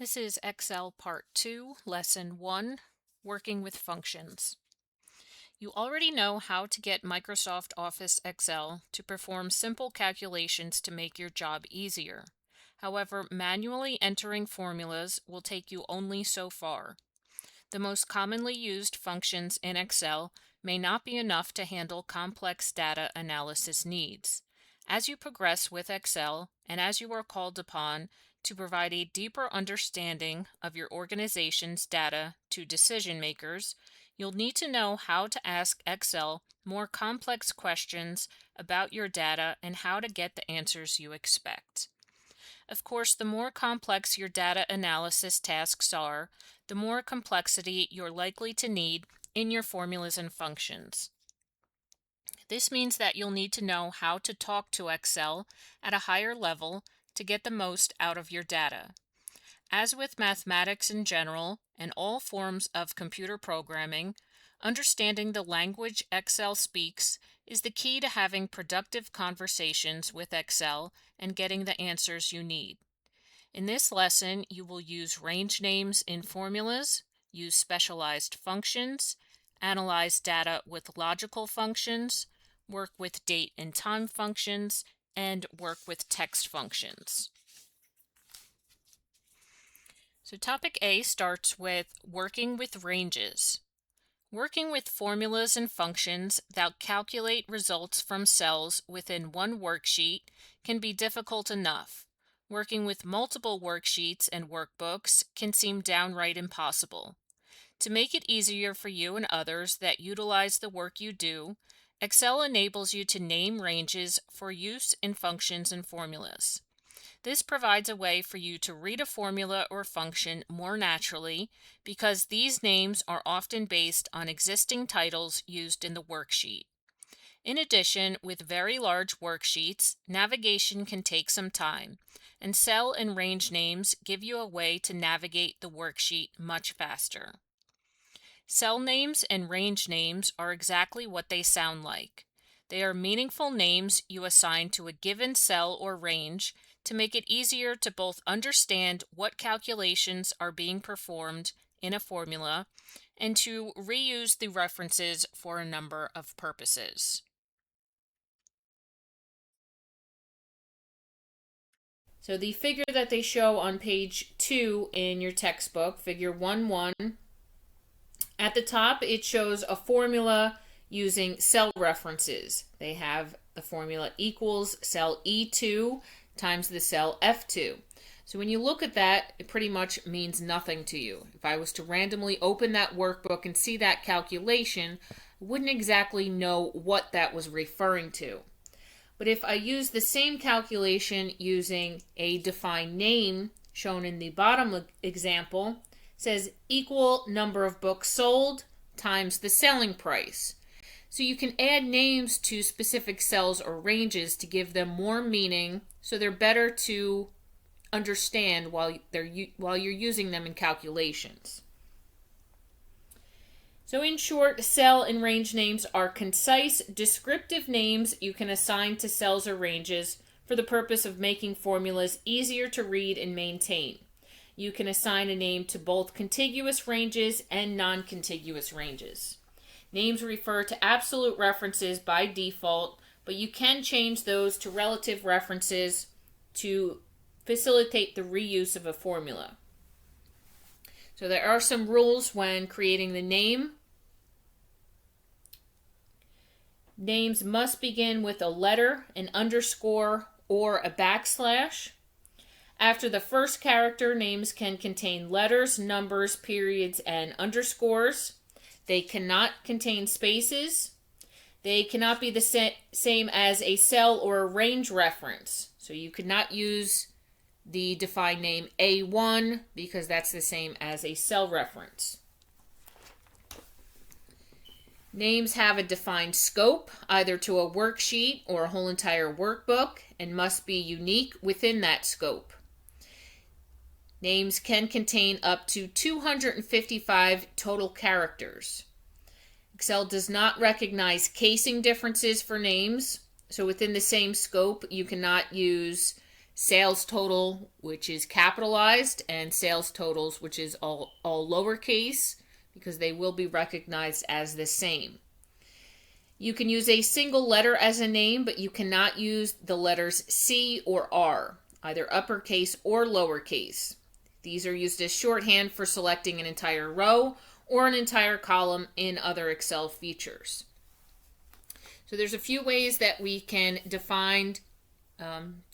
This is Excel Part 2, Lesson 1, Working with Functions. You already know how to get Microsoft Office Excel to perform simple calculations to make your job easier. However, manually entering formulas will take you only so far. The most commonly used functions in Excel may not be enough to handle complex data analysis needs. As you progress with Excel, and as you are called upon to provide a deeper understanding of your organization's data to decision makers, you'll need to know how to ask Excel more complex questions about your data and how to get the answers you expect. Of course, the more complex your data analysis tasks are, the more complexity you're likely to need in your formulas and functions. This means that you'll need to know how to talk to Excel at a higher level to get the most out of your data. As with mathematics in general and all forms of computer programming, understanding the language Excel speaks is the key to having productive conversations with Excel and getting the answers you need. In this lesson, you will use range names in formulas, use specialized functions, analyze data with logical functions, work with date and time functions, and work with text functions. So topic A starts with working with ranges. Working with formulas and functions that calculate results from cells within one worksheet can be difficult enough. Working with multiple worksheets and workbooks can seem downright impossible. To make it easier for you and others that utilize the work you do, Excel enables you to name ranges for use in functions and formulas. This provides a way for you to read a formula or function more naturally because these names are often based on existing titles used in the worksheet. In addition, with very large worksheets, navigation can take some time, and cell and range names give you a way to navigate the worksheet much faster. Cell names and range names are exactly what they sound like. They are meaningful names you assign to a given cell or range to make it easier to both understand what calculations are being performed in a formula and to reuse the references for a number of purposes. So the figure that they show on page 2 in your textbook, figure 1-1, at the top it shows a formula using cell references. They have the formula equals cell E2 times the cell F2. So when you look at that, it pretty much means nothing to you. If I was to randomly open that workbook and see that calculation, I wouldn't exactly know what that was referring to. But if I use the same calculation using a defined name shown in the bottom example, it says equal number of books sold times the selling price. So you can add names to specific cells or ranges to give them more meaning, so they're better to understand while you're using them in calculations. So in short, cell and range names are concise, descriptive names you can assign to cells or ranges for the purpose of making formulas easier to read and maintain. You can assign a name to both contiguous ranges and non-contiguous ranges. Names refer to absolute references by default, but you can change those to relative references to facilitate the reuse of a formula. So there are some rules when creating the name. Names must begin with a letter, an underscore, or a backslash. After the first character, names can contain letters, numbers, periods, and underscores. They cannot contain spaces. They cannot be the same as a cell or a range reference. So you could not use the defined name A1 because that's the same as a cell reference. Names have a defined scope, either to a worksheet or a whole entire workbook, and must be unique within that scope. Names can contain up to 255 total characters. Excel does not recognize casing differences for names, so within the same scope, you cannot use sales total, which is capitalized, and sales totals, which is all lowercase, because they will be recognized as the same. You can use a single letter as a name, but you cannot use the letters C or R, either uppercase or lowercase. These are used as shorthand for selecting an entire row or an entire column in other Excel features. So there's a few ways that we can define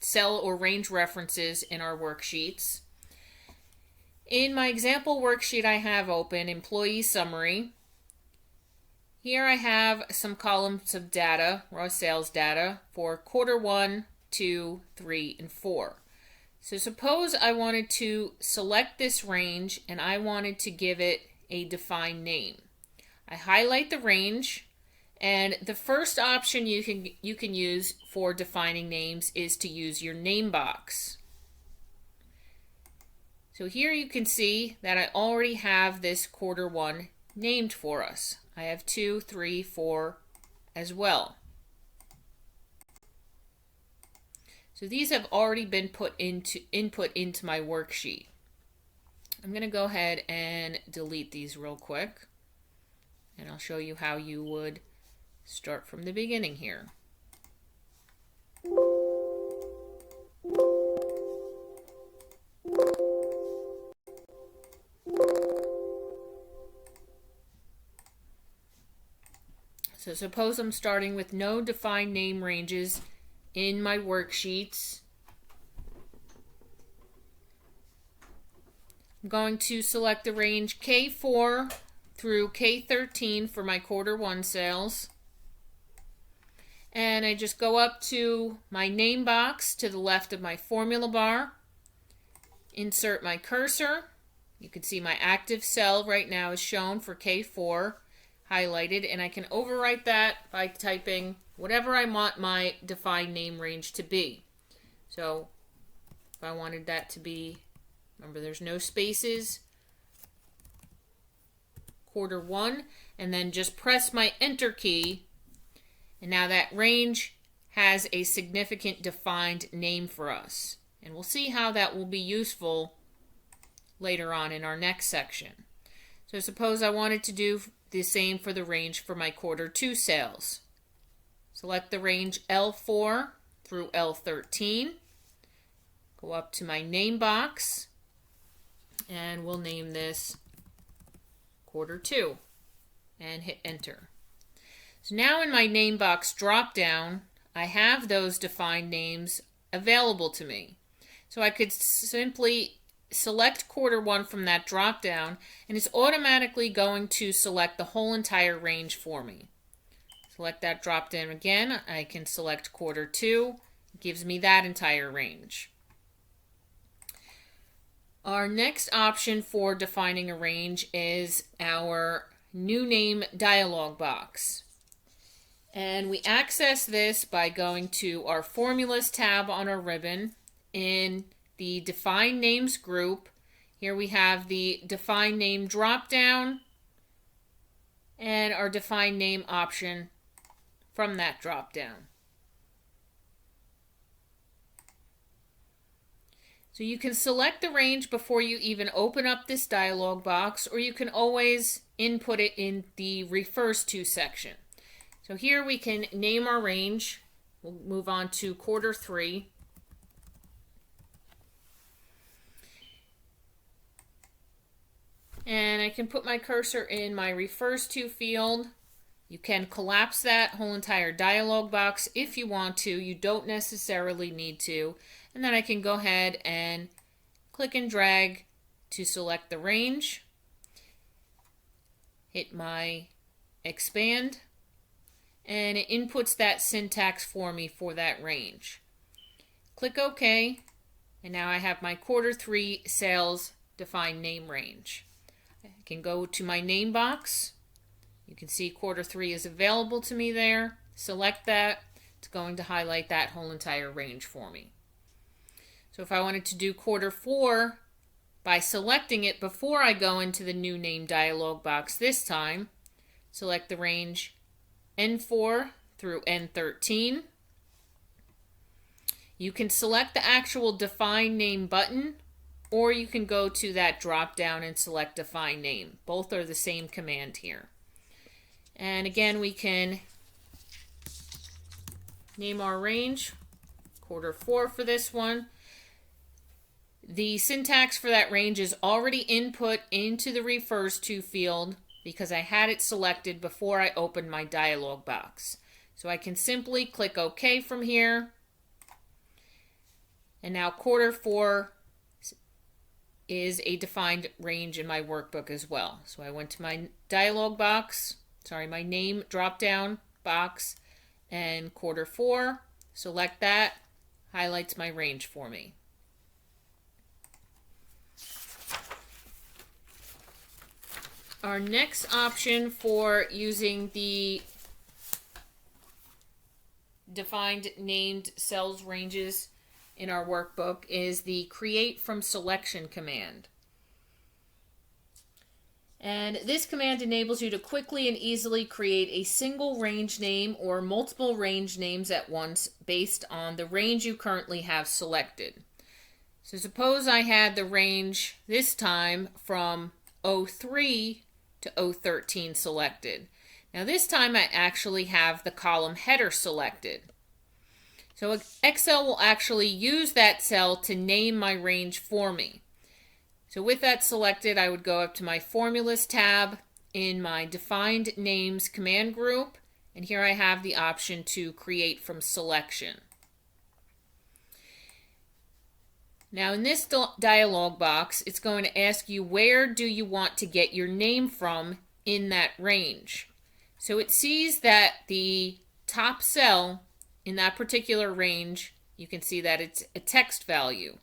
cell or range references in our worksheets. In my example worksheet I have open, Employee Summary. Here I have some columns of data, raw sales data, for quarter 1, 2, 3, and 4. So suppose I wanted to select this range and I wanted to give it a defined name. I highlight the range, and the first option you can use for defining names is to use your name box. So here you can see that I already have this quarter 1 named for us. I have 2, 3, 4 as well. So these have already been put into input into my worksheet. I'm going to go ahead and delete these real quick, and I'll show you how you would start from the beginning here. So suppose I'm starting with no defined name ranges in my worksheets. I'm going to select the range K4 through K13 for my quarter 1 sales. And I just go up to my name box to the left of my formula bar, insert my cursor. You can see my active cell right now is shown for K4 highlighted, and I can overwrite that by typing whatever I want my defined name range to be. So if I wanted that to be, remember there's no spaces, quarter 1, and then just press my enter key, and now that range has a significant defined name for us. And we'll see how that will be useful later on in our next section. So suppose I wanted to do the same for the range for my quarter 2 sales. Select the range L4 through L13. Go up to my name box, and we'll name this quarter 2 and hit enter. So now in my name box drop down, I have those defined names available to me. So I could simply select quarter 1 from that drop down, and it's automatically going to select the whole entire range for me. Select that drop down again. I can select quarter 2. It gives me that entire range. Our next option for defining a range is our new name dialog box. And we access this by going to our formulas tab on our ribbon. In the define names group, here we have the define name drop down and our define name option from that drop down. So you can select the range before you even open up this dialog box, or you can always input it in the refers to section. So here we can name our range. We'll move on to quarter 3. And I can put my cursor in my refers to field. You can collapse that whole entire dialog box if you want to. You don't necessarily need to. And then I can go ahead and click and drag to select the range. Hit my expand, and it inputs that syntax for me for that range. Click OK, and now I have my quarter 3 sales defined name range. I can go to my name box. You can see quarter 3 is available to me there. Select that. It's going to highlight that whole entire range for me. So if I wanted to do quarter 4, by selecting it before I go into the new name dialog box this time, select the range N4 through N13. You can select the actual define name button, or you can go to that drop down and select define name. Both are the same command here. And again, we can name our range, Q4 for this one. The syntax for that range is already input into the refers to field because I had it selected before I opened my dialog box. So I can simply click OK from here. And now Q4 is a defined range in my workbook as well. So I went to my dialog box, my name drop down box, and Q4, select that, highlights my range for me. Our next option for using the defined named cells ranges in our workbook is the create from selection command. And this command enables you to quickly and easily create a single range name or multiple range names at once based on the range you currently have selected. So suppose I had the range this time from 03 to 013 selected. Now this time I actually have the column header selected. So Excel will actually use that cell to name my range for me. So with that selected, I would go up to my Formulas tab in my Defined Names command group, and here I have the option to create from selection. Now in this dialog box, it's going to ask you where do you want to get your name from in that range. So it sees that the top cell in that particular range, you can see that it's a text value.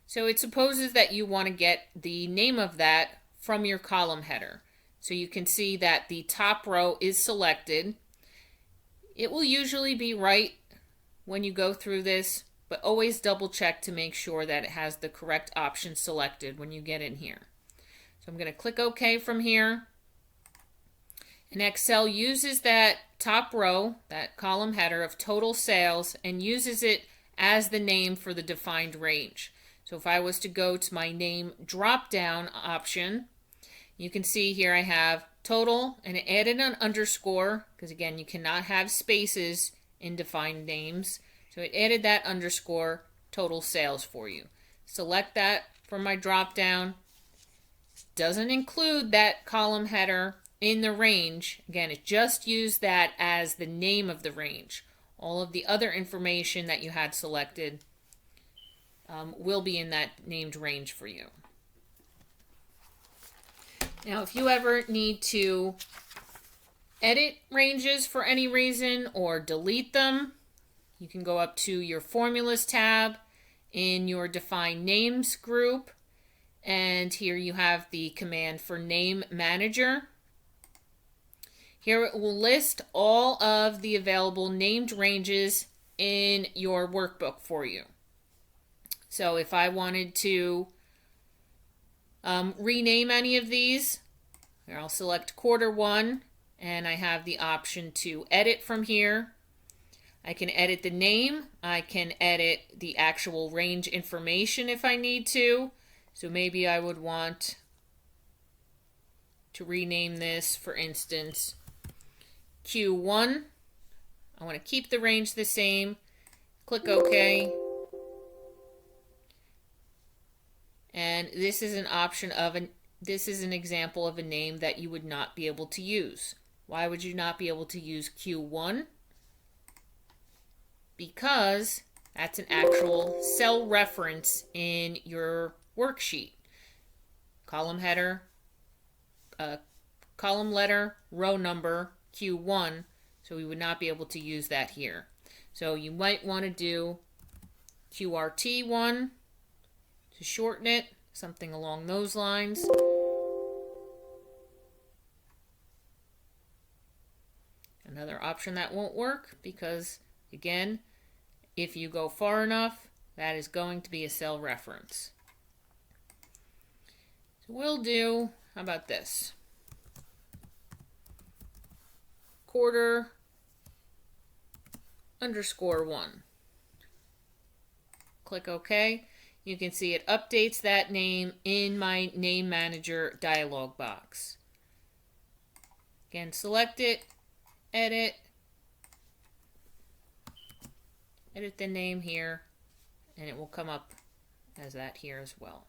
So it supposes that you want to get the name of that from your column header. So you can see that the top row is selected. It will usually be right when you go through this, but always double check to make sure that it has the correct option selected when you get in here. So I'm going to click OK from here. And Excel uses that top row, that column header of total sales, and uses it as the name for the defined range. So if I was to go to my name drop down option, you can see here I have total, and it added an underscore because again you cannot have spaces in defined names. So it added that underscore total sales for you. Select that from my drop down. Doesn't include that column header in the range. Again, it just used that as the name of the range. All of the other information that you had selected will be in that named range for you. Now, if you ever need to edit ranges for any reason or delete them, you can go up to your Formulas tab in your Define Names group, and here you have the command for Name Manager. Here it will list all of the available named ranges in your workbook for you. So if I wanted to rename any of these, here I'll select Q1, and I have the option to edit from here. I can edit the name, I can edit the actual range information if I need to. So maybe I would want to rename this, for instance, Q1. I want to keep the range the same. Click OK. And this is an option of this is an example of a name that you would not be able to use. Why would you not be able to use Q1? Because that's an actual cell reference in your worksheet. Column header, column letter, row number, Q1, so we would not be able to use that here. So you might want to do QRT1 to shorten it, something along those lines. Another option that won't work because, again, if you go far enough, that is going to be a cell reference. So we'll do, how about this? Quarter_1. click OK. You can see it updates that name in my Name Manager dialog box. Again, select it, edit the name here, and it will come up as that here as well.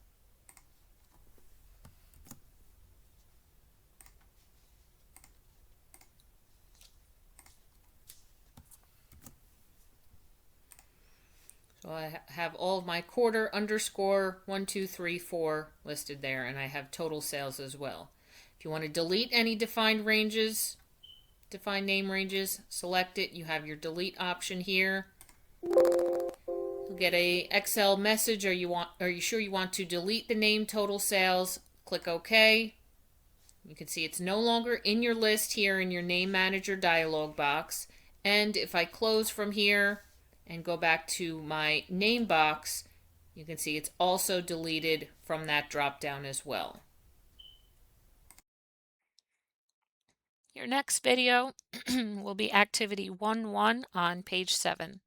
So I have all of my quarter underscore 1, 2, 3, 4 listed there, and I have total sales as well. If you want to delete any defined ranges, defined name ranges, select it. You have your delete option here. You'll get a Excel message. Are you sure you want to delete the name total sales? Click OK. You can see it's no longer in your list here in your Name Manager dialog box. And if I close from here and go back to my name box, you can see it's also deleted from that drop down as well. Your next video will be activity 1.1 on page 7.